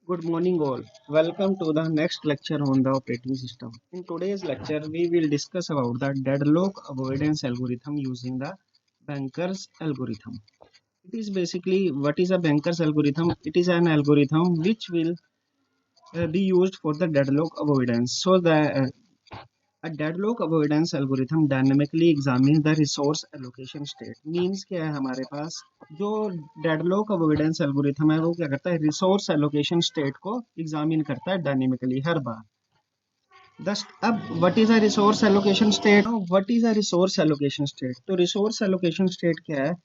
Good morning all. Welcome to the next lecture on the operating system. In today's lecture, we will discuss about the deadlock avoidance algorithm using the Banker's algorithm. It is basically what is a Banker's algorithm? It is an algorithm which will be used for the deadlock avoidance. A deadlock avoidance algorithm dynamically examines the resource allocation state. Means क्या है हमारे पास जो deadlock avoidance algorithm है वो क्या करता है resource allocation state को एग्जामिन करता है डायनेमिकली हर बार। दस अब what is a resource allocation state what is a resource allocation state तो रिसोर्स एलोकेशन स्टेट क्या है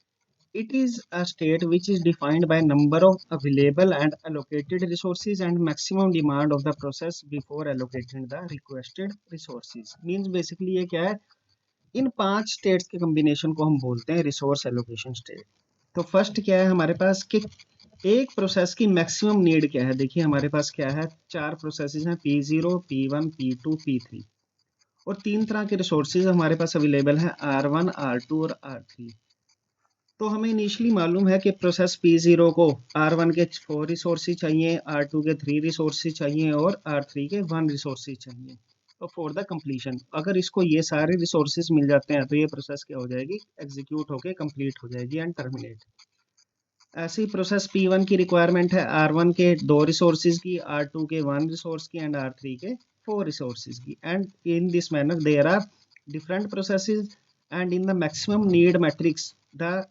it is a state which is defined by number of available and allocated resources and maximum demand of the process before allocating the requested resources means basically ये क्या है इन पांच states के combination को हम बोलते हैं रिसोर्स एलोकेशन स्टेट। तो फर्स्ट क्या है हमारे पास कि एक प्रोसेस की मैक्सिमम नीड क्या है। देखिए हमारे पास क्या है चार प्रोसेसेस हैं P0 P1 P2 P3 और तीन तरह के रिसोर्सेज हमारे पास अवेलेबल है R1 R2 और R3। तो हमें इनिशियली मालूम है कि प्रोसेस P0 को R1 के 4 रिसोर्सेज चाहिए, R2 के 3 रिसोर्सेज चाहिए और R3 के 1 रिसोर्सेज चाहिए। तो फॉर द कंप्लीशन अगर इसको ये सारे रिसोर्सेज मिल जाते हैं तो ये प्रोसेस क्या हो जाएगी एग्जीक्यूट होके कंप्लीट हो जाएगी एंड टर्मिनेट। ऐसी प्रोसेस P1 की रिक्वायरमेंट है R1 के 2 रिसोर्सेज की, R2 के 1 रिसोर्स की एंड R3 के 4 रिसोर्सेज की and in this manner there are different processes and in the maximum need matrix the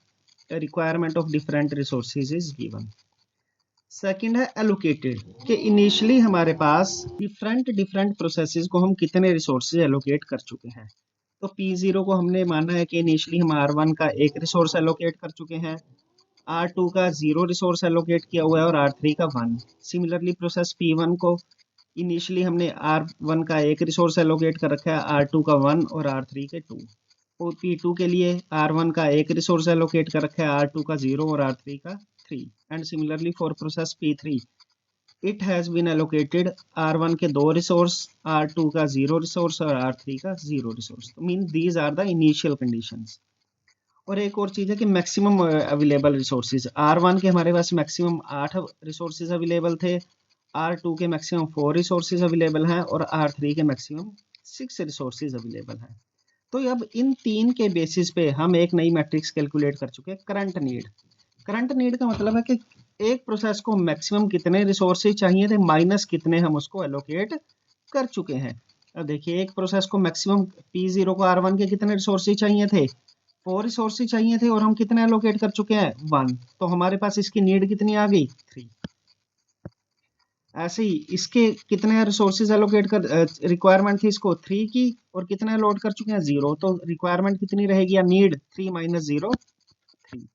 requirement of different resources is given. Second है allocated कि initially हमारे पास डिफरेंट प्रोसेसेस को हम कितने रिसोर्सेज एलोकेट कर चुके हैं। तो P0 को हमने माना है कि इनिशियली हम R1 का एक रिसोर्स एलोकेट कर चुके हैं, R2 का 0 रिसोर्स एलोकेट किया हुआ है और R3 का 1। सिमिलरली प्रोसेस P1 को इनिशियली हमने R1 का एक रिसोर्स एलोकेट कर रखा है, R2 का 1 और R3 के 2। और P2 के लिए R1 का एक रिसोर्स एलोकेट कर रखा है, R2 का 0 और R3 का 3। And similarly for process P3 it has been allocated R1 के 2 रिसोर्स, R2 का 0 रिसोर्स और R3 का 0 resource. Mean these are the initial conditions. और एक और चीज है कि मैक्सिमम अवेलेबल रिसोर्सेज R1 के हमारे पास मैक्सिमम 8 रिसोर्सेज अवेलेबल थे, R2 के मैक्सिमम 4 रिसोर्सेज अवेलेबल हैं और R3 के मैक्सिमम 6 रिसोर्सेज अवेलेबल हैं। तो अब इन तीन के बेसिस पे हम एक नई मैट्रिक्स कैलकुलेट कर चुके हैं करंट नीड। करंट नीड का मतलब है कि एक प्रोसेस को मैक्सिमम कितने रिसोर्सेज चाहिए थे माइनस कितने हम उसको एलोकेट कर चुके हैं। अब देखिए एक प्रोसेस को मैक्सिमम P0 को R1 के कितने रिसोर्सेज चाहिए थे 4 रिसोर्सेज चाहिए थे और हम कितने एलोकेट कर चुके हैं 1। तो हमारे पास इसकी नीड कितनी आ गई 3। ऐसे ही इसके कितने रिसोर्सेज एलोकेट कर रिक्वायरमेंट थी इसको 3 की और कितने लोड कर चुके हैं 0। तो रिक्वायरमेंट कितनी रहेगी या नीड 3 माइनस 0 3।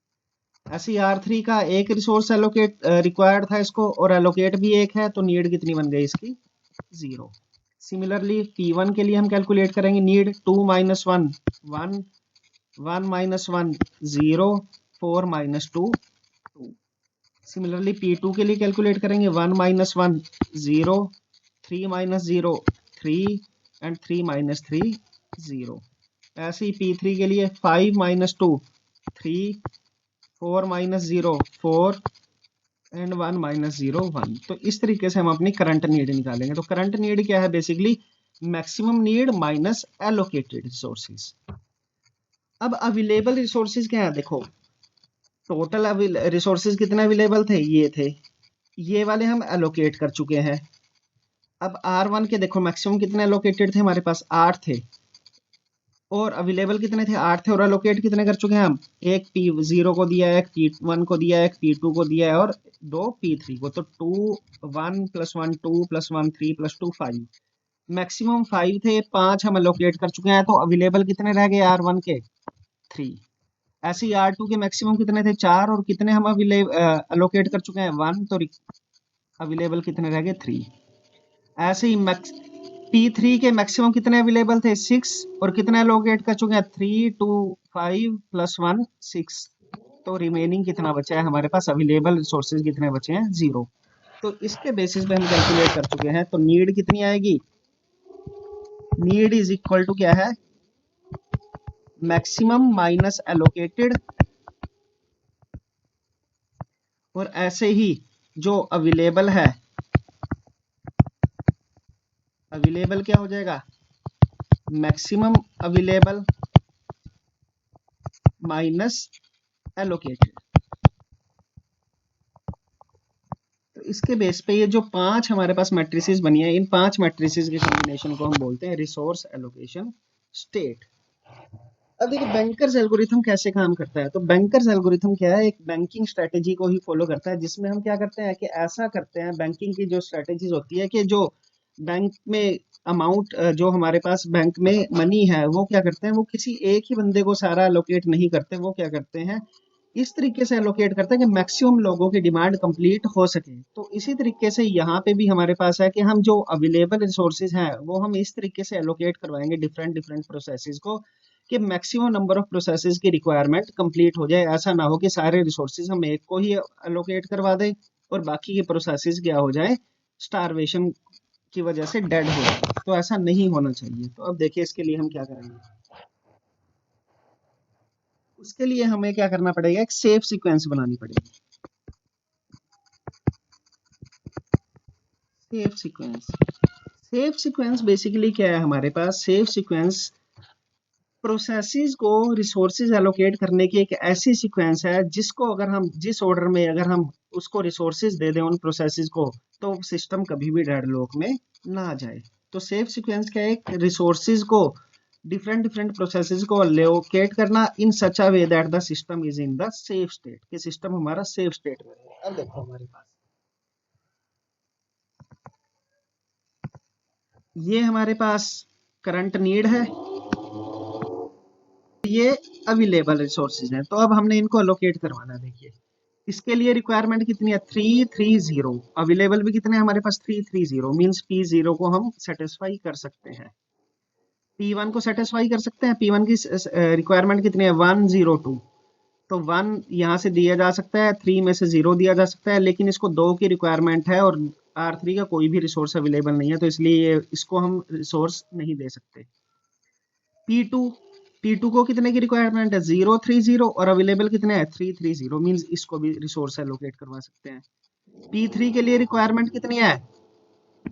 ऐसे ही R3 का एक रिसोर्स एलोकेट रिक्वायर्ड था इसको और एलोकेट भी एक है तो नीड कितनी बन गई इसकी 0। सिमिलरली P1 के लिए हम कैलकुलेट करेंगे need 2 minus 1 1 1 minus 1 0 4 minus 2 2। Similarly P2 के लिए कैलकुलेट करेंगे 1 माइनस 1 0 3 माइनस 0 3 एंड 3 माइनस 3 0। ऐसे ही P3 के लिए 5 माइनस 2 3 4 माइनस 0 4 एंड 1 माइनस 0 1। तो इस तरीके से हम अपनी करंट नीड निकालेंगे। तो करंट नीड क्या है basically maximum need minus allocated resources. अब अवेलेबल रिसोर्सेज क्या है देखो टोटल रिसोर्सेज कितने अवेलेबल थे ये थे, ये वाले हम एलोकेट कर चुके हैं। अब R1 के देखो मैक्सिमम कितने एलोकेटेड थे हमारे पास 8 थे और अवेलेबल कितने थे 8 थे और एलोकेट कितने कर चुके हैं हम एक P0 को दिया है, एक P1 को दिया है, एक P2 को दिया है और 2 P3 को। तो 2 1 प्लस 1 2 प्लस 1 3 प्लस 2 5। मैक्सिमम 5 थे 5 हम एलोकेट कर चुके हैं तो अवेलेबल कितने रह गए R1 के 3। ऐसे ही R2 के मैक्सिमम कितने थे 4 और कितने हम एलोकेट कर चुके हैं 1 तो अवेलेबल कितने रह गए 3। ऐसे ही P3 के मैक्सिमम कितने अवेलेबल थे 6 और कितने एलोकेट कर चुके हैं 3 2 5 प्लस 1 6। तो रिमेनिंग कितना बचा है हमारे पास अवेलेबल रिसोर्सेज कितने बचे हैं 0। तो इसके बेसिस पे हम कैलकुलेट कर चुके हैं। तो नीड कितनी आएगी नीड इज इक्वल टू क्या है मैक्सिमम माइनस एलोकेटेड और ऐसे ही जो अवेलेबल है अवेलेबल क्या हो जाएगा, मैक्सिमम अवेलेबल माइनस एलोकेटेड। तो इसके बेस पे ये जो 5 हमारे पास मैट्रिसेस बनी है, इन 5 मैट्रिसेस के कॉम्बिनेशन को हम बोलते हैं रिसोर्स एलोकेशन स्टेट। अब देखिए बैंकर्स एल्गोरिथम कैसे काम करता है। तो बैंकर्स एल्गोरिथम क्या है, एक बैंकिंग स्ट्रेटेजी को ही फॉलो करता है, जिसमें हम क्या करते हैं कि ऐसा करते हैं, बैंकिंग की जो स्ट्रेटेजीज होती है कि जो बैंक में अमाउंट, जो हमारे पास बैंक में मनी है, वो क्या करते हैं, वो किसी एक ही बंदे को सारा एलोकेट नहीं करते, वो क्या करते हैं इस तरीके से एलोकेट करते हैं कि मैक्सिमम लोगों की डिमांड कंप्लीट हो सके। तो इसी तरीके से यहाँ पे भी हमारे पास है कि हम जो अवेलेबल रिसोर्सेज हैं वो हम इस तरीके से एलोकेट करवाएंगे डिफरेंट डिफरेंट प्रोसेसेस को कि मैक्सिमम नंबर ऑफ प्रोसेसेस की रिक्वायरमेंट कंप्लीट हो जाए। ऐसा ना हो कि सारे रिसोर्सेज हम एक को ही एलोकेट करवा दें और बाकी के प्रोसेसेस क्या हो जाए, स्टारवेशन की वजह से डेड हो जाए। तो ऐसा नहीं होना चाहिए। तो अब देखिए इसके लिए हम क्या करेंगे, उसके लिए हमें क्या करना पड़ेगा, एक सेफ सीक्वेंस बनानी पड़ेगी। Safe sequence, safe sequence basically क्या है हमारे पास, सेफ सीक्वेंस प्रोसेसेस को रिसोर्सेज एलोकेट करने की एक ऐसी सीक्वेंस है जिसको अगर हम जिस ऑर्डर में अगर हम उसको रिसोर्सेज दे दें उन प्रोसेसेस को, तो सिस्टम कभी भी डेडलॉक में ना जाए। तो सेफ सीक्वेंस क्या है, रिसोर्सेज को डिफरेंट डिफरेंट प्रोसेसेस को एलोकेट करना in such a way that the system is in the safe state, कि सिस्टम हमारा सेफ स्टेट में है। अब देखो हमारे पास ये हमारे पास करंट नीड है, ये अवेलेबल रिसोर्सेज हैं। तो अब हमने इनको अलोकेट करवाना है। देखिए इसके लिए रिक्वायरमेंट कितनी है, 330। अवेलेबल भी कितने हैं हमारे पास, 330 मींस P0 को हम सेटिस्फाई कर सकते हैं, P1 को सेटिस्फाई कर सकते हैं। P1 की रिक्वायरमेंट कितनी है, 102। तो 1 यहाँ से दिया जा सकता है, 3 में से 0 दिया जा सकता है, लेकिन इसको 2 की रिक्वायरमेंट है और R3 का कोई भी रिसोर्स अवेलेबल नहीं है, तो इसलिए इसको हम रिसोर्स नहीं दे सकते। P2, P2 को कितने की रिक्वायरमेंट है, 030 और अवेलेबल कितने हैं, 330 मींस इसको भी रिसोर्स एलोकेट करवा सकते हैं। P3 के लिए रिक्वायरमेंट कितनी है,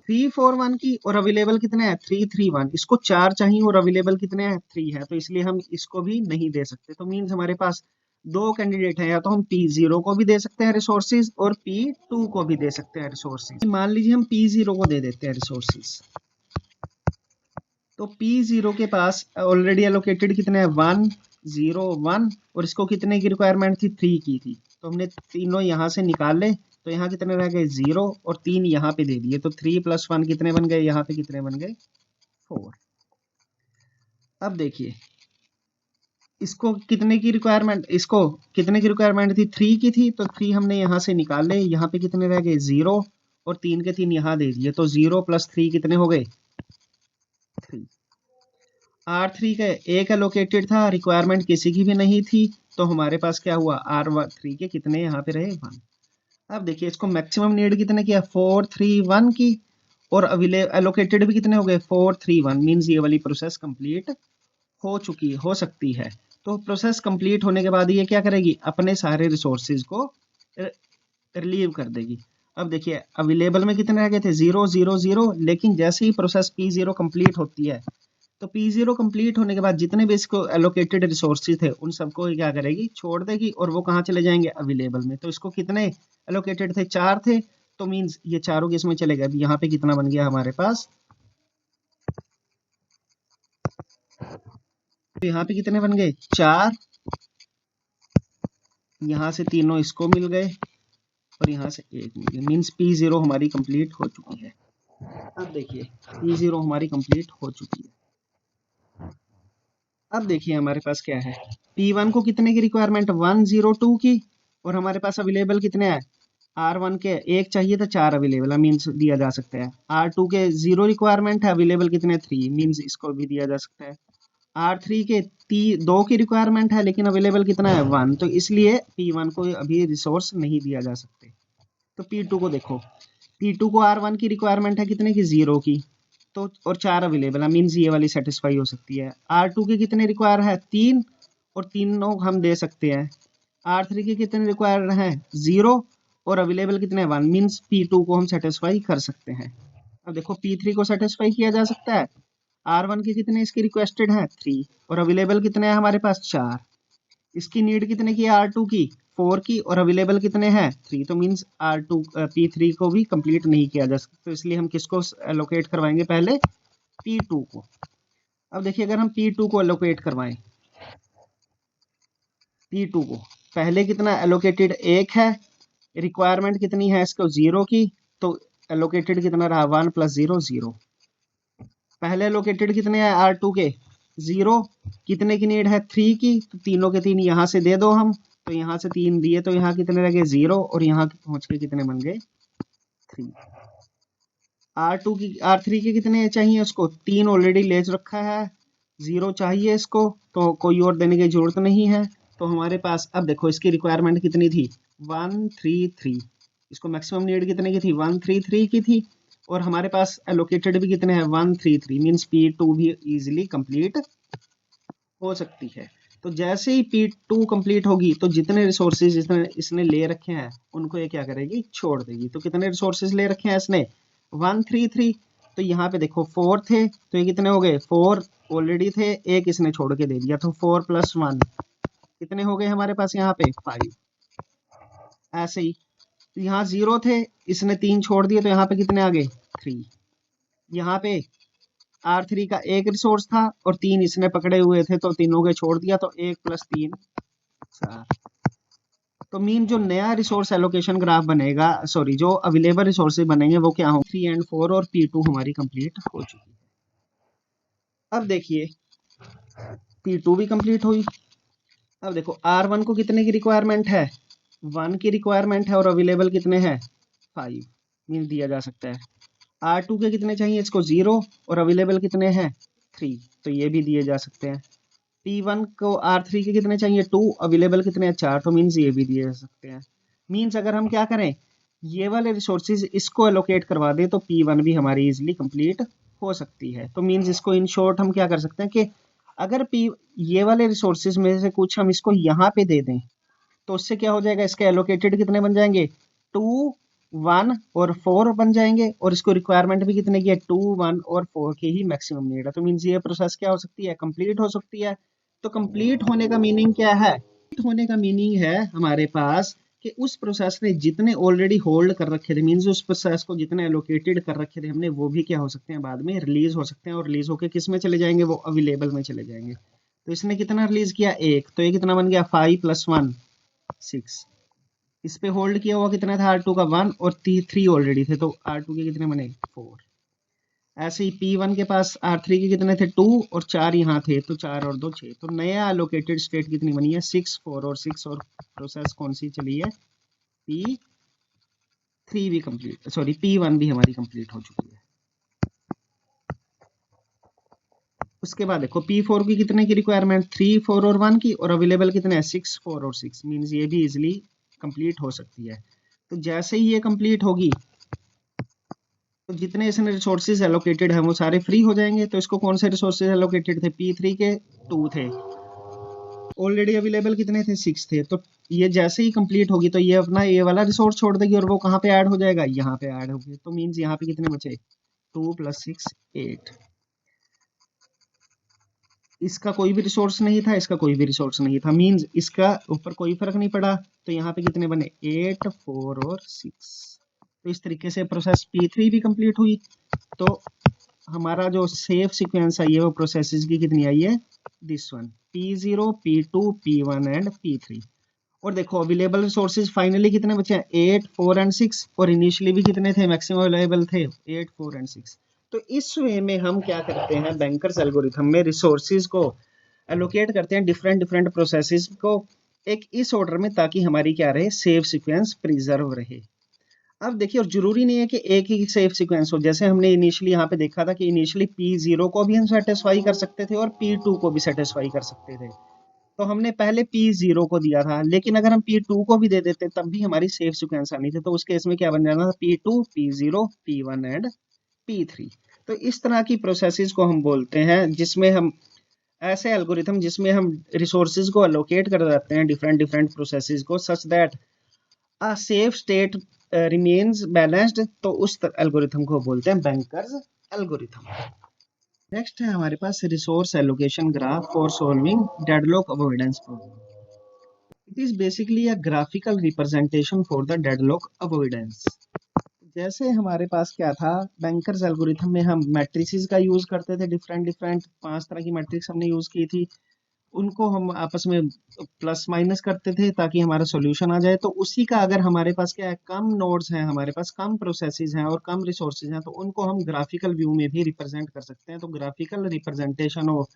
341 की और अवेलेबल कितने हैं, 331। इसको 4 चाहिए और अवेलेबल कितने हैं, 3 है, तो इसलिए हम इसको भी नहीं दे सकते। तो मींस हमारे पास 2 कैंडिडेट हैं, या तो हम P0 को भी दे सकते हैं रिसोर्सेज और P2 को भी दे सकते हैं रिसोर्सेज। मान लीजिए हम P0 को दे देते हैं रिसोर्सेज, तो P0 के पास ऑलरेडी एलोकेटेड कितने हैं, 101 और इसको कितने की रिक्वायरमेंट थी, 3 की थी। तो हमने तीनों यहाँ से निकाले, तो यहाँ कितने रह गए, 0 और 3 यहाँ पे दे दिए, तो 3 + 1 कितने बन गए, यहाँ पे कितने बन गए, 4। अब देखिए इसको कितने की रिक्वायरमेंट, इसको कितने की रिक्वायरमेंट थी, 3 की थी, तो 3 हमने यहाँ से निकाले, यहाँ पे कितने रह गए, 0 और 3 के 3 यहाँ दे दिए, तो 0 + 3 कितने हो गए, 3। R3 का एक एलोकेटेड था, रिक्वायरमेंट किसी की भी नहीं थी, तो हमारे पास क्या हुआ, R3 के कितने यहाँ पे रहे, 1। अब देखिए इसको मैक्सिमम नीड कितने की है, 431 की, और एलोकेटेड भी कितने हो गए, 431 मींस ये वाली प्रोसेस कंप्लीट हो सकती है। तो प्रोसेस कंप्लीट होने के बाद ये क्या करेगी, अपने सारे रिसोर्सेज को रिलीव कर देगी। अब देखिए अवेलेबल में कितने रह गए थे, 0 0 0, लेकिन जैसे ही प्रोसेस P0 कंप्लीट होती है, तो P0 कंप्लीट होने के बाद जितने भी इसको एलोकेटेड रिसोर्सेज थे उन सबको क्या करेगी, छोड़ देगी, और वो कहाँ चले जाएंगे, अवेलेबल में। तो इसको कितने एलोकेटेड थे, 4 थे, तो मींस ये चारों किस में चले गए। अभी यहाँ पे कितना बन गया हमारे पास, तो यहाँ पे कितने बन गए, 4, यहाँ से तीनों इसको मिल गए और यहाँ से 1 मिल गया, मींस P0 हमारी कंप्लीट हो चुकी है। अब देखिए P0 हमारी कंप्लीट हो चुकी है। अब देखिए हमारे पास क्या है, P1 को कितने की रिक्वायरमेंट, 102 की, और हमारे पास अवेलेबल कितने हैं, R1 के 1 चाहिए था, 4 अवेलेबल है, मींस दिया जा सकता है। R2 के 0 रिक्वायरमेंट है, अवेलेबल कितने, 3, मींस इसको भी दिया जा सकता है। R3 के 2 की रिक्वायरमेंट है, लेकिन अवेलेबल कितना है, 1, तो इसलिए P1 को अभी रिसोर्स नहीं दिया जा सकते। तो P2 को देखो, P2 को R1 की रिक्वायरमेंट है कितने की, 0 की, तो और 4 अवेलेबल है, मींस ये वाली सेटिस्फाई हो सकती है। R2 के कितने रिक्वायर है, 3, और तीनों हम दे सकते हैं। R3 के कितने रिक्वायर हैं, 0, और अवेलेबल कितने, 1, मींस P2 को हम सेटिस्फाई कर सकते हैं। अब देखो P3 को सेटिस्फाई किया जा सकता है। R1 के कितने इसकी रिक्वेस्टेड है 3 और अवेलेबल कितने हैं हमारे पास 4। इसकी नीड कितने की है R2 की 4 की और अवेलेबल कितने हैं 3, तो मींस R2 P3 को भी कंप्लीट नहीं किया जा सकता, तो इसलिए हम किसको एलोकेट करवाएंगे पहले P2 को। अब देखिए अगर हम P2 को एलोकेट करवाएं, P2 को पहले कितना एलोकेटेड 1 है, रिक्वायरमेंट कितनी है इसको 0 की, तो एलोकेटेड कितना रहा 1 + 0 0। पहले एलोकेटेड कितने हैं R2 के 0, कितने की नीड है 3 की, तो तीनों के तीन यहाँ से दे दो हम, तो यहाँ से 3 दिए तो यहाँ कितने लगे 0 और यहाँ पहुंच के कितने बन गए 3। R2 की R3 के कितने चाहिए उसको 3 ऑलरेडी ले रखा है, 0 चाहिए इसको, तो कोई और देने की जरूरत नहीं है। तो हमारे पास अब देखो इसकी रिक्वायरमेंट कितनी थी 133, इसको मैक्सिमम नीड कितने की थी 133 की थी, और हमारे पास एलोकेटेड भी कितने हैं 133, मींस P2 भी इजीली कंप्लीट हो सकती है। तो जैसे ही P2 कंप्लीट होगी तो जितने रिसोर्सेज इसने ले रखे हैं उनको ये क्या करेगी छोड़ देगी। तो कितने रिसोर्सेज ले रखे हैं इसने 133, तो यहाँ पे देखो 4 थे तो ये कितने हो गए 4 ऑलरेडी थे, एक इसने छोड़ के दे दिया, तो 4 + 1 कितने हो गए हमारे पास यहाँ पे 5। ऐसे ही तो यहाँ 0 थे, इसने 3 छोड़ दिए तो यहाँ पे कितने आ गए 3। यहाँ पे R3 का एक रिसोर्स था और 3 इसने पकड़े हुए थे तो तीनों के छोड़ दिया, तो 1 + 3 4। तो मीन जो नया रिसोर्स एलोकेशन ग्राफ बनेगा, सॉरी जो अवेलेबल रिसोर्सेज बनेंगे वो क्या होंगे 3 और 4 और P2 हमारी कंप्लीट हो चुकी है। अब देखिए P2 भी कंप्लीट हुई। अब देखो R1 को कितने की रिक्वायरमेंट है 1 की रिक्वायरमेंट है और अवेलेबल कितने हैं 5, मीन दिया जा सकता है। R2 के कितने चाहिए इसको 0 और अवेलेबल कितने हैं 3, तो ये भी दिए जा सकते हैं। P1 को R3 के कितने चाहिए 2, अवेलेबल कितने हैं 4, तो मीन्स ये भी दिए जा सकते हैं। मीन्स अगर हम क्या करें ये वाले रिसोर्सेज इसको एलोकेट करवा दें तो P1 भी हमारी इजीली कंप्लीट हो सकती है। तो मीन्स इसको इन शॉर्ट हम क्या कर सकते हैं कि अगर ये वाले रिसोर्सेज में से कुछ हम इसको यहाँ पे दे दें तो उससे क्या हो जाएगा इसके एलोकेटेड कितने बन जाएंगे 2 1 और 4 बन जाएंगे, और इसको रिक्वायरमेंट भी कितने की है 2 1 और 4 की ही मैक्सिमम नीड है। तो मीन्स ये प्रोसेस क्या हो सकती है कंप्लीट हो सकती है। तो कंप्लीट होने का मीनिंग क्या है, कंप्लीट होने का मीनिंग है हमारे पास कि उस प्रोसेस ने जितने ऑलरेडी होल्ड कर रखे थे, मीन्स उस प्रोसेस को जितने एलोकेटेड कर रखे थे हमने, वो भी क्या हो सकते हैं बाद में रिलीज हो सकते हैं, और रिलीज होकर किस में चले जाएंगे वो अवेलेबल में चले जाएंगे। तो इसने कितना रिलीज किया 1, तो ये कितना बन गया 5 + 1 6। इस पे होल्ड किया हुआ कितना था R2 का 1 और 3 ऑलरेडी थे, तो R2 के कितने बने 4। ऐसे ही P1 के पास R3 के कितने थे 2 और 4 यहाँ थे, तो 4 और 2 6। तो नया एलोकेटेड स्टेट कितनी बनी है 6 4 और 6, और प्रोसेस कौन सी चली है P3 भी कंप्लीट, सॉरी P1 भी हमारी कंप्लीट हो चुकी है। उसके बाद देखो P4 की कितने की रिक्वायरमेंट 3 4 और 1 की, और अवेलेबल कितने हैं 6 4 और 6, मीन्स ये भी इजिली कंप्लीट हो सकती है। तो जैसे ही ये कंप्लीट होगी तो जितने इसमें रिसोर्सेज एलोकेटेड हैं वो सारे फ्री हो जाएंगे। तो इसको कौन से रिसोर्सेज एलोकेटेड थे P3 के 2 थे, ऑलरेडी अवेलेबल कितने थे 6 थे, तो ये जैसे ही कंप्लीट होगी तो ये अपना ये वाला रिसोर्स छोड़ देगी और वो कहाँ पे ऐड हो जाएगा यहाँ पे ऐड होगी। तो मीन्स यहाँ पे कितने बचे 2 + 6 8। इसका कोई भी रिसोर्स नहीं था, इसका कोई भी रिसोर्स नहीं था, मींस इसका ऊपर कोई फर्क नहीं पड़ा, तो यहाँ पे कितने बने 8 4 और 6। तो इस तरीके से प्रोसेस P3 भी कंप्लीट हुई। तो हमारा जो सेफ सीक्वेंस आई है वो प्रोसेसेस की कितनी आई है this one P0 P2 P1 and P3। और देखो अवेलेबल रिसोर्सेज फाइनली कितने बचे हैं 8 4 एंड 6, और इनिशियली भी कितने थे मैक्सिमम अवेलेबल थे 8 4 एंड 6। तो इस वे में हम क्या करते हैं बैंकर्स एल्गोरिथम में रिसोर्सेज को एलोकेट करते हैं डिफरेंट डिफरेंट प्रोसेसेस को एक इस ऑर्डर में, ताकि हमारी क्या रहे सेफ सीक्वेंस प्रिजर्व रहे। अब देखिए और जरूरी नहीं है कि एक ही सेफ सीक्वेंस हो, जैसे हमने इनिशियली यहाँ पे देखा था कि इनिशियली P0 को भी हम सेटिस्फाई कर सकते थे और P2 को भी सेटिस्फाई कर सकते थे। तो हमने पहले P0 को दिया था, लेकिन अगर हम P2 को भी दे देते तब भी हमारी सेफ सीक्वेंस आनी थी। तो उस केस में क्या बन जाना था P2 P0 P1 and P3। तो इस तरह की प्रोसेसेस को हम बोलते हैं जिसमें हम ऐसे एल्गोरिथम जिसमें हम रिसोर्सेज को एलोकेट कर देते हैं डिफरेंट डिफरेंट प्रोसेसेस को, such that a safe state remains balanced, तो उस एल्गोरिथम को बोलते हैं बैंकर्स एल्गोरिथम। नेक्स्ट है हमारे पास resource allocation graph for solving deadlock avoidance problem. It is basically a graphical representation for the deadlock avoidance. जैसे हमारे पास क्या था, बैंकर्स एल्गोरिथम में हम मैट्रिसेस का यूज करते थे, डिफरेंट डिफरेंट 5 तरह की मैट्रिक्स हमने यूज की थी, उनको हम आपस में प्लस माइनस करते थे ताकि हमारा सॉल्यूशन आ जाए। तो उसी का अगर हमारे पास क्या है, कम नोड्स हैं, हमारे पास कम प्रोसेसेस हैं और कम रिसोर्सेज हैं, तो उनको हम ग्राफिकल व्यू में भी रिप्रेजेंट कर सकते हैं। तो graphical representation of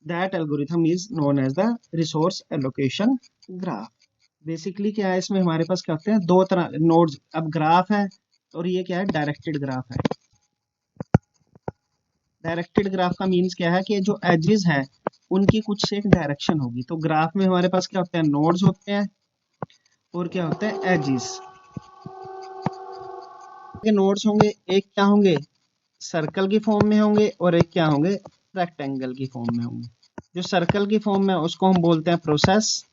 that algorithm is known as the resource allocation graph. Basically क्या है, इसमें हमारे पास क्या होते हैं, दो तरह नोड्स, अब ग्राफ है और ये क्या है, डायरेक्टेड ग्राफ है। डायरेक्टेड ग्राफ का मीन्स क्या है कि जो एजेस हैं उनकी कुछ एक डायरेक्शन होगी। तो ग्राफ में हमारे पास क्या होते हैं, नोड्स होते हैं और क्या होते हैं, एजेस। के नोड्स होंगे, एक क्या होंगे, सर्कल की फॉर्म में होंगे और एक क्या होंगे, रेक्टेंगल की फॉर्म में होंगे। जो सर्कल की फॉर्म में उसको हम बोलते हैं प्रोसेस,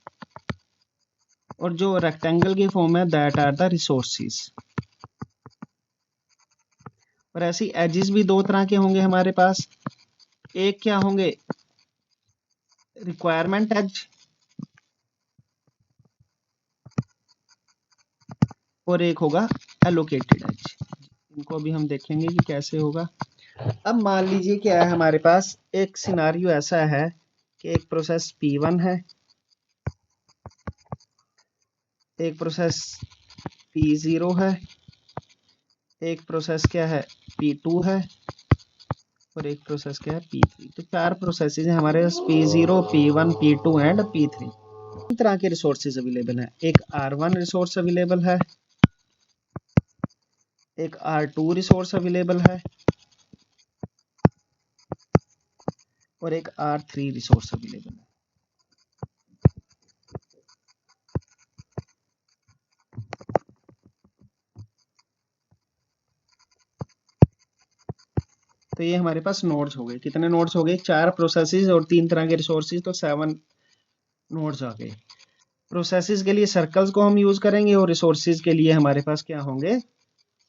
और जो रेक्टेंगल की फॉर्म है दैट आर द रिसोर्सेज। और ऐसी एजेस भी दो तरह के होंगे हमारे पास, एक क्या होंगे, रिक्वायरमेंट एज और एक होगा एलोकेटेड एज। इनको भी हम देखेंगे कि कैसे होगा। अब मान लीजिए क्या है, हमारे पास एक सिनारियो ऐसा है कि एक प्रोसेस P1 है, एक प्रोसेस P0 है, एक प्रोसेस क्या है P2 है और एक प्रोसेस क्या है P3। तो 4 प्रोसेसेस हैं हमारे पास, P0, P1, P2 and P3। तीन तरह के रिसोर्सेज अवेलेबल हैं, एक R1 रिसोर्स अवेलेबल है, एक R2 रिसोर्स अवेलेबल है और एक R3 रिसोर्स अवेलेबल है। तो ये हमारे पास नोड्स हो गए, कितने नोड्स हो गए, 4 प्रोसेसेस और 3 तरह के रिसोर्सेज, तो 7 नोड्स आ गए। प्रोसेसेस के लिए सर्कल्स को हम यूज करेंगे और रिसोर्सेज के लिए हमारे पास क्या होंगे,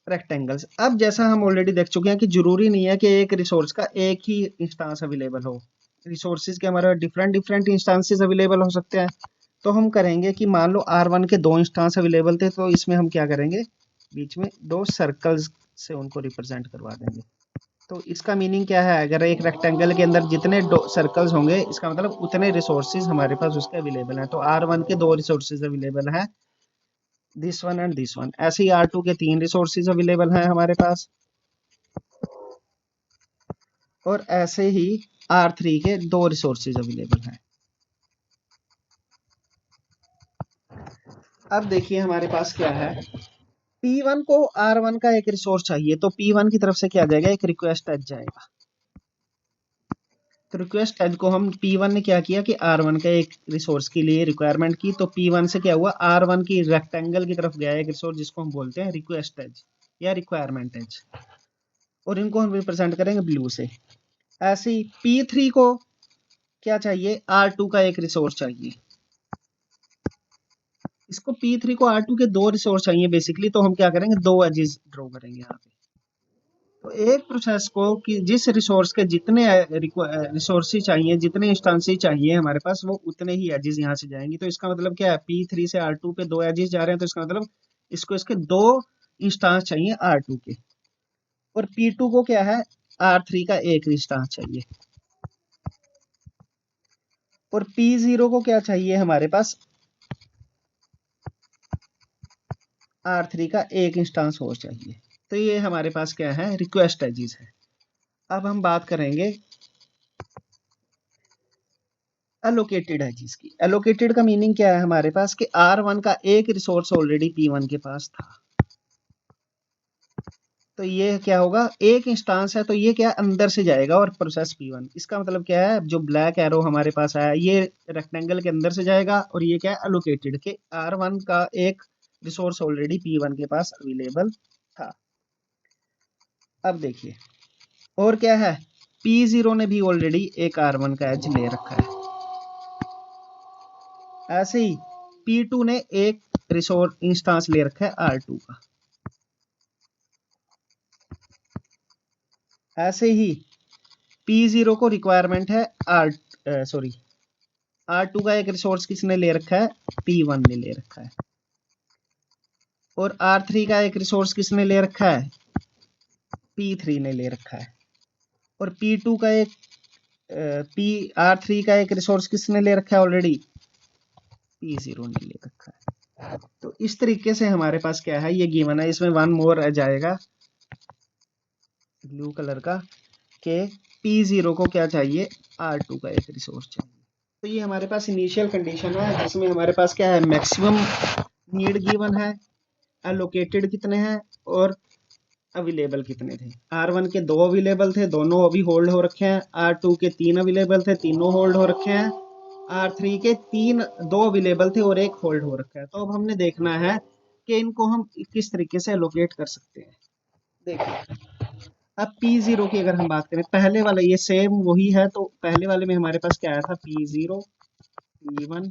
रेक्टेंगल्स। अब जैसा हम ऑलरेडी देख चुके हैं कि जरूरी नहीं है कि एक रिसोर्स का एक ही इंस्टांस अवेलेबल हो, रिसोर्सेज के हमारे डिफरेंट डिफरेंट इंस्टांसेस अवेलेबल हो सकते हैं। तो हम करेंगे कि मान लो R1 के 2 इंस्टांस अवेलेबल थे, तो इसमें हम क्या करेंगे, बीच में 2 सर्कल्स से उनको रिप्रेजेंट करवा देंगे। तो इसका मीनिंग क्या है, अगर एक रेक्टेंगल के अंदर जितने सर्कल्स होंगे, इसका मतलब उतने रिसोर्सेज हमारे पास उसके अवेलेबल हैं। तो R1 के 2 रिसोर्सेज अवेलेबल हैं, this one and this one. ऐसे ही R2 के 3 रिसोर्सेज अवेलेबल हैं हमारे पास, और ऐसे ही R3 के 2 रिसोर्सेज अवेलेबल हैं। अब देखिए हमारे पास क्या है, P1 को R1 का एक रिसोर्स चाहिए, तो P1 की तरफ से क्या जाएगा, एक रिक्वेस्ट एज जाएगा। तो रिक्वेस्ट एज को हम P1 ने क्या किया कि R1 का एक रिसोर्स के लिए रिक्वायरमेंट की, तो P1 से क्या हुआ, R1 की रेक्टेंगल की तरफ गया एक रिसोर्स जिसको हम बोलते हैं रिक्वेस्ट एज या रिक्वायरमेंट एज, और इनको हम रिप्रेजेंट करेंगे ब्लू से। ऐसे ही P3 को क्या चाहिए, R2 का एक रिसोर्स चाहिए। इसको P3 को R2 के 2 रिसोर्स चाहिए बेसिकली, तो हम क्या करेंगे, 2 एजेस ड्रॉ करेंगे यहाँ पे। तो एक प्रोसेस को कि जिस रिसोर्स के जितने रिसोर्सेज चाहिए, जितने इंस्टांसेस चाहिए हमारे पास, वो उतने ही एजेस यहाँ से जाएंगी। तो इसका मतलब क्या है, P3 से R2 पे 2 एजेस जा रहे हैं, तो इसका मतलब इसको इसके 2 इंस्टांस चाहिए R2 के, और P2 को क्या है, R3 का एक इंस्टांस चाहिए, और P0 को क्या चाहिए हमारे पास, R3 का एक इंस्टांस और चाहिए। तो ये हमारे पास क्या है, रिक्वेस्ट एजेस है। अब हम बात करेंगे एलोकेटेड एजेस की। एलोकेटेड का मीनिंग क्या है हमारे पास कि R1 का एक रिसोर्स ऑलरेडी P1 के पास था, तो ये क्या होगा, एक इंस्टांस है, तो ये क्या अंदर से जाएगा और प्रोसेस P1। इसका मतलब क्या है, जो ब्लैक एरो हमारे पास आया ये रेक्टेंगल के अंदर से जाएगा, और ये क्या है, एलोकेटेड के R1 का एक रिसोर्स ऑलरेडी P1 के पास अवेलेबल था। अब देखिए और क्या है, P0 ने भी ऑलरेडी एक R1 का एज ले रखा है। ऐसे ही P2 ने एक रिसोर्स इंस्टांस ले रखा है R2 का। ऐसे ही P0 को रिक्वायरमेंट है R2 का एक रिसोर्स किसने ले रखा है, P1 ने ले रखा है, और R3 का एक रिसोर्स किसने ले रखा है, P3 ने ले रखा है, और P2 का एक R3 का एक रिसोर्स किसने ले रखा है ऑलरेडी, P0 ने ले रखा है। तो इस तरीके से हमारे पास क्या है, ये गिवन है, इसमें वन मोर आ जाएगा ब्लू कलर का कि P0 को क्या चाहिए, R2 का एक रिसोर्स चाहिए। तो ये हमारे पास इनिशियल कंडीशन है जिसमें हमारे पास क्या है, मैक्सिमम नीड गिवन है, एलोकेटेड कितने हैं और अवेलेबल कितने थे। R1 के 2 अवेलेबल थे, दोनों अभी होल्ड हो रखे हैं। R2 के 3 अवेलेबल थे, तीनों होल्ड हो रखे हैं। R3 के 2 अवेलेबल थे और 1 होल्ड हो रखा है। तो अब हमने देखना है कि इनको हम किस तरीके से एलोकेट कर सकते हैं। देखिए अब P0 की अगर हम बात करें, पहले वाला ये सेम वही है, तो पहले वाले में हमारे पास क्या आया था, P0, P1,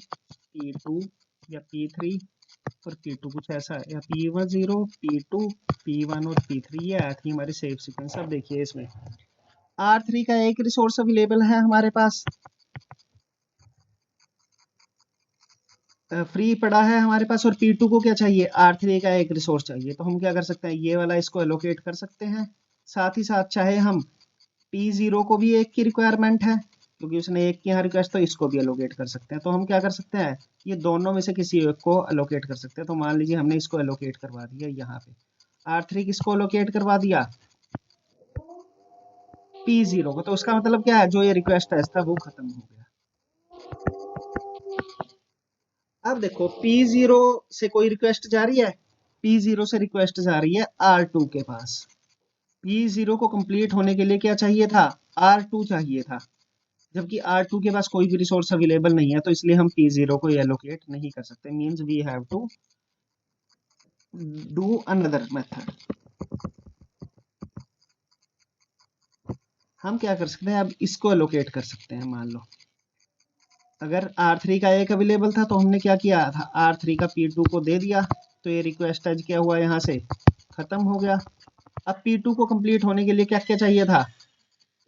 P2 या P3 और P2 कुछ ऐसा है, या P10, P2, P1 और P3, ये आया थी हमारी सेव सीक्वेंस। अब देखिए इसमें R3 का एक रिसोर्स अवेलेबल है हमारे पास, फ्री पड़ा है हमारे पास, और P2 को क्या चाहिए, R3 का एक रिसोर्स चाहिए। तो हम क्या कर सकते हैं, ये वाला इसको एलोकेट कर सकते हैं। साथ ही साथ चाहे हम P0 को भी 1 की रिक्वायरमेंट है क्योंकि उसने 1 की यहाँ रिक्वेस्ट, तो इसको भी एलोकेट कर सकते हैं। तो हम क्या कर सकते हैं, ये दोनों में से किसी एक को एलोकेट कर सकते हैं। तो मान लीजिए हमने इसको एलोकेट करवा दिया यहाँ पे, R3 किसको एलोकेट करवा दिया, P0 को। तो उसका मतलब क्या है, जो ये रिक्वेस्ट है इसका वो खत्म हो गया। अब देखो P0 से कोई रिक्वेस्ट जा रही है, P0 से रिक्वेस्ट जा रही है R2 के पास। P0 को कंप्लीट होने के लिए क्या चाहिए था, R2 चाहिए था, जबकि R2 के पास कोई भी रिसोर्स अवेलेबल नहीं है, तो इसलिए हम P0 को एलोकेट नहीं कर सकते। Means we have to do another method. हम क्या कर सकते हैं, अब इसको एलोकेट कर सकते हैं। मान लो अगर R3 का एक अवेलेबल था, तो हमने क्या किया था, R3 का P2 को दे दिया, तो ये रिक्वेस्ट आज क्या हुआ, यहाँ से खत्म हो गया। अब P2 को कंप्लीट होने के लिए क्या क्या चाहिए था,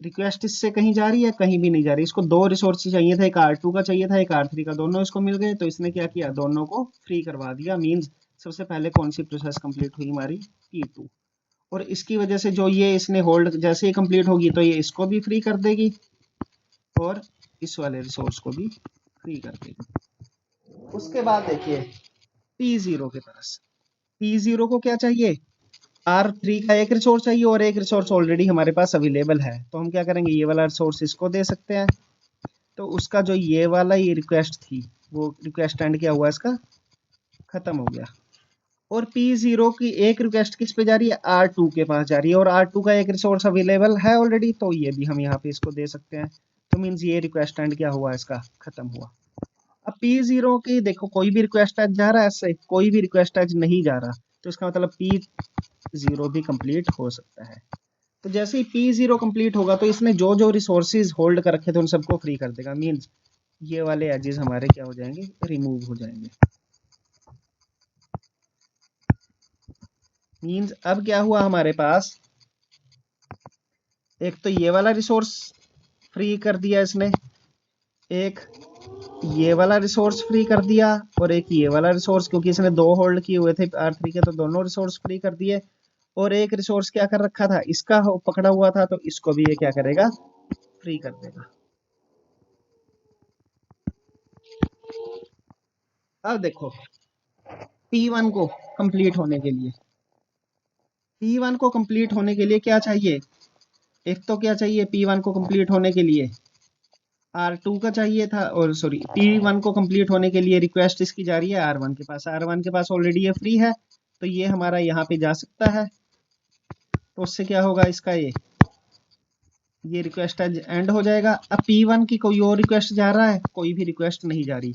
रिक्वेस्ट इससे कहीं जा रही है, कहीं भी नहीं जा रही, इसको 2 रिसोर्स चाहिए था, एक R2 का चाहिए था, एक R3 का, दोनों इसको मिल गए। तो इसने क्या किया, दोनों को फ्री करवा दिया। मींस सबसे पहले कौन सी प्रोसेस कंप्लीट हुई, हमारी P2। और इसकी वजह से जो ये इसने होल्ड जैसे ही कंप्लीट होगी, तो ये इसको भी फ्री कर देगी और इस वाले रिसोर्स को भी फ्री कर देगी। उसके बाद देखिए P0 के पास, P0 को क्या चाहिए, R3 का एक रिसोर्स चाहिए और एक रिसोर्स ऑलरेडी हमारे पास अवेलेबल है। तो हम क्या करेंगे, ये वाला रिसोर्स इसको दे सकते हैं। तो उसका जो ये वाला ये रिक्वेस्ट थी, वो रिक्वेस्ट एंड क्या हुआ, इसका खत्म हो गया। और P0 की एक रिक्वेस्ट किस पे जा रही है, R2 के पास जा रही है, और R2 का एक रिसोर्स अवेलेबल है ऑलरेडी, तो ये भी हम यहाँ पे इसको दे सकते हैं। तो मीन्स ये रिक्वेस्ट एंड क्या हुआ, इसका खत्म हुआ। अब P0 की देखो, कोई भी रिक्वेस्ट एज जा रहा है, ऐसे कोई भी रिक्वेस्ट एज नहीं जा रहा, तो इसका मतलब P0 भी कंप्लीट हो सकता है। तो जैसे ही P0 कंप्लीट होगा, तो इसने जो जो रिसोर्सेज होल्ड कर रखे थे उन सबको फ्री कर देगा। मींस ये वाले एजेस हमारे क्या हो जाएंगे, रिमूव हो जाएंगे। मींस अब क्या हुआ हमारे पास, एक तो ये वाला रिसोर्स फ्री कर दिया इसने, एक ये वाला रिसोर्स फ्री कर दिया, और एक ये वाला रिसोर्स, क्योंकि इसने 2 होल्ड किए हुए थे R3 के, तो दोनों रिसोर्स फ्री कर दिए। और एक रिसोर्स क्या कर रखा था, इसका पकड़ा हुआ था, तो इसको भी ये क्या करेगा, फ्री कर देगा। अब देखो P1 को कंप्लीट होने के लिए, P1 को कंप्लीट होने के लिए क्या चाहिए, एक तो क्या चाहिए P1 को कंप्लीट होने के लिए, R2 का चाहिए था, और सॉरी P1 को कंप्लीट होने के लिए रिक्वेस्ट इसकी जा रही है R1 के पास। R1 के पास ऑलरेडी ये फ्री है, तो ये हमारा यहाँ पे जा सकता है। तो उससे क्या होगा, इसका ये रिक्वेस्ट एंड हो जाएगा। अब P1 की कोई और रिक्वेस्ट जा रहा है, कोई भी रिक्वेस्ट नहीं जा रही,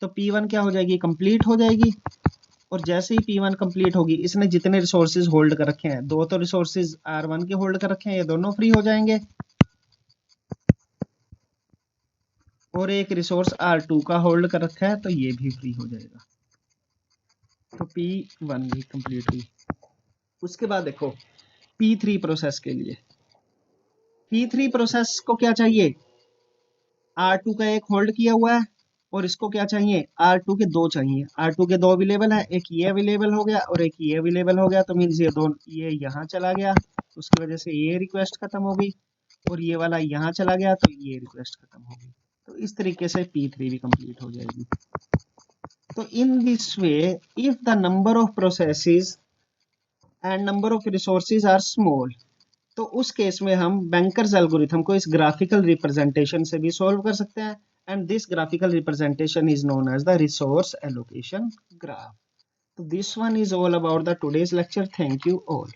तो P1 क्या हो जाएगी, कंप्लीट हो जाएगी। और जैसे ही P1 कंप्लीट होगी, इसने जितने रिसोर्सेज होल्ड कर रखे हैं, 2 तो रिसोर्सेज R1 के होल्ड कर रखे हैं, ये दोनों फ्री हो जाएंगे, और एक रिसोर्स R2 का होल्ड कर रखा है, तो ये भी फ्री हो जाएगा। तो P1 भी कंप्लीट हुई। उसके बाद देखो P3 प्रोसेस के लिए, P3 प्रोसेस को क्या चाहिए, R2 का एक होल्ड किया हुआ है और इसको क्या चाहिए, R2 के दो चाहिए। R2 के दो अवेलेबल है, एक ये अवेलेबल हो गया और एक ये अवेलेबल हो गया, तो मीन्स ये दोनों, ये यहाँ चला गया, उसकी वजह से ये रिक्वेस्ट खत्म हो गई, और ये वाला यहाँ चला गया तो ये रिक्वेस्ट खत्म हो गई। तो इस तरीके से P3 भी कंप्लीट हो जाएगी। तो in this way if the number of processes and number of resources are small, तो उस केस में हम बैंकर्स एल्गोरिथम को इस ग्राफिकल रिप्रेजेंटेशन से भी सॉल्व कर सकते हैं, and this graphical representation is known as the resource allocation graph. So this one is all about the today's lecture. Thank you all.